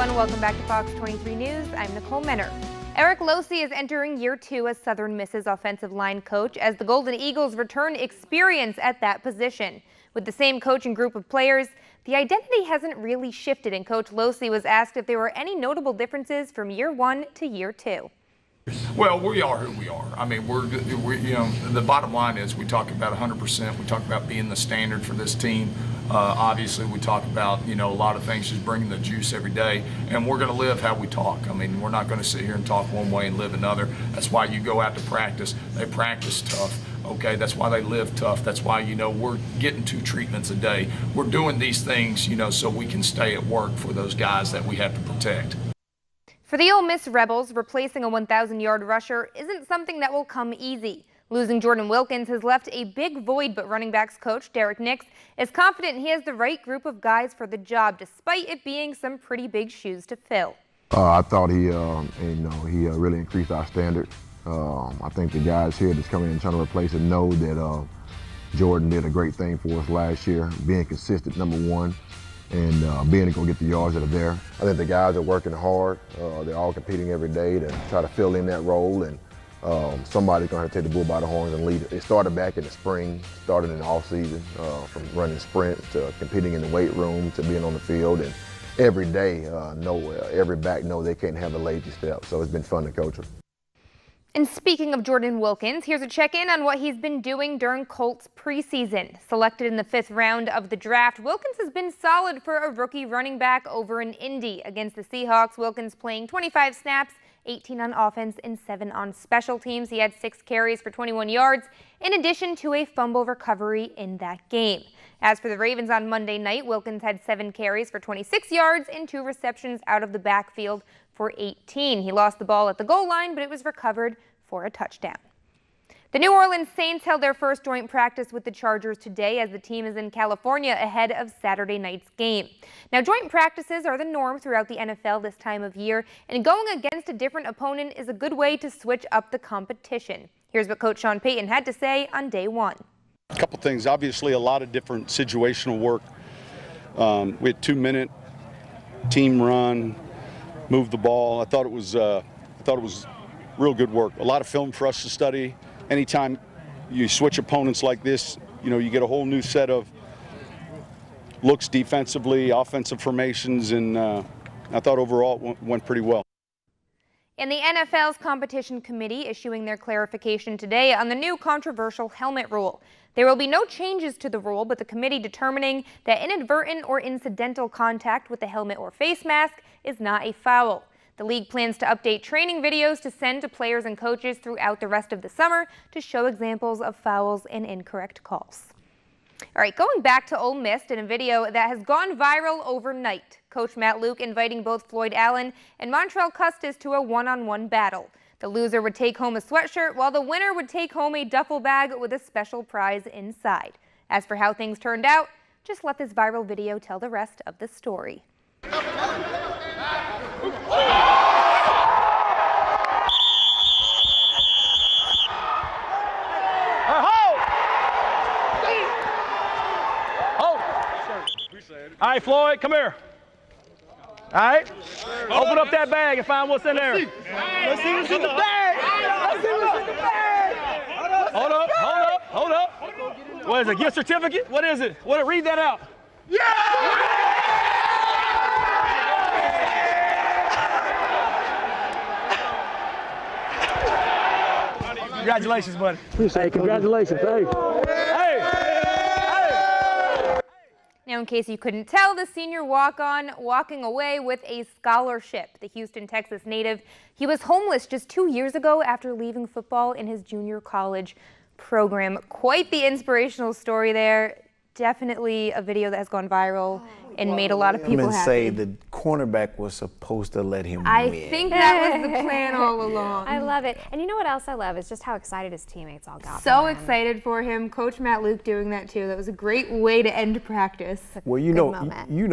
everyone. Welcome back to Fox 23 News. I'm Nicole Menner. Eric Losey is entering year 2 as Southern Miss's offensive line coach as the Golden Eagles return experience at that position. With the same coach and group of players, the identity hasn't really shifted, and Coach Losey was asked if there were any notable differences from year 1 to year 2. Well, we are who we are. I mean, we're the bottom line is we talk about 100%. We talk about being the standard for this team. Obviously, we talk about, a lot of things, just bringing the juice every day, and we're going to live how we talk. I mean, we're not going to sit here and talk one way and live another. That's why you go out to practice. They practice tough. Okay, that's why they live tough. That's why, we're getting 2 treatments a day. We're doing these things, so we can stay at work for those guys that we have to protect. For the Ole Miss Rebels, replacing a 1,000-yard rusher isn't something that will come easy. Losing Jordan Wilkins has left a big void, but running backs coach Derek Nix is confident he has the right group of guys for the job, despite it being some pretty big shoes to fill. I thought he really increased our standard. I think the guys here that's coming in and trying to replace it know that Jordan did a great thing for us last year, being consistent, number one, and being able to go get the yards that are there. I think the guys are working hard. They're all competing every day to try to fill in that role, and somebody's going to have to take the bull by the horns and lead it. It started back in the spring, started in the off season, from running sprints to competing in the weight room to being on the field, and every day, every back know they can't have a lazy step. So it's been fun to coach them. And speaking of Jordan Wilkins, here's a check-in on what he's been doing during Colts preseason. Selected in the 5th round of the draft, Wilkins has been solid for a rookie running back over in Indy. Against the Seahawks, Wilkins playing 25 snaps, 18 on offense and 7 on special teams. He had 6 carries for 21 yards, in addition to a fumble recovery in that game. As for the Ravens on Monday night, Wilkins had 7 carries for 26 yards and 2 receptions out of the backfield for 18. He lost the ball at the goal line, but it was recovered for a touchdown. The New Orleans Saints held their first joint practice with the Chargers today as the team is in California ahead of Saturday night's game. Now, joint practices are the norm throughout the NFL this time of year, and going against a different opponent is a good way to switch up the competition. Here's what Coach Sean Payton had to say on day 1. A couple things. Obviously, a lot of different situational work. We had 2-minute team run, move the ball. I thought it was real good work. A lot of film for us to study. Anytime you switch opponents like this, you get a whole new set of looks defensively, offensive formations, and I thought overall it went pretty well. And the NFL's competition committee issuing their clarification today on the new controversial helmet rule. There will be no changes to the rule, but the committee determining that inadvertent or incidental contact with the helmet or face mask is not a foul. The league plans to update training videos to send to players and coaches throughout the rest of the summer to show examples of fouls and incorrect calls. All right, going back to Ole Miss in a video that has gone viral overnight. Coach Matt Luke inviting both Floyd Allen and Montrell Custis to a one-on-one battle. The loser would take home a sweatshirt, while the winner would take home a duffel bag with a special prize inside. As for how things turned out, just let this viral video tell the rest of the story. All right, Floyd, come here. All right, open up that bag and find what's in there. Let's see what's in the bag. Let's see what's in the bag. Hold up. What is it, gift certificate? What is it? Read that out. Yeah! Congratulations, buddy. Appreciate it. Congratulations. Hey. Now, in case you couldn't tell, the senior walk-on walking away with a scholarship. The Houston, Texas native, he was homeless just 2 years ago after leaving football in his junior college program. Quite the inspirational story there. Definitely a video that has gone viral and made a lot of people happy. Say the cornerback was supposed to let him I win. think that was the plan all along. I love it. And you know what else I love is just how excited his teammates all got. So excited for him. Coach Matt Luke doing that too. That was a great way to end practice. Well, you know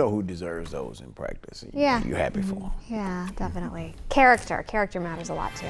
who deserves those in practice. Yeah. You're happy for him. Yeah, definitely. Character matters a lot too.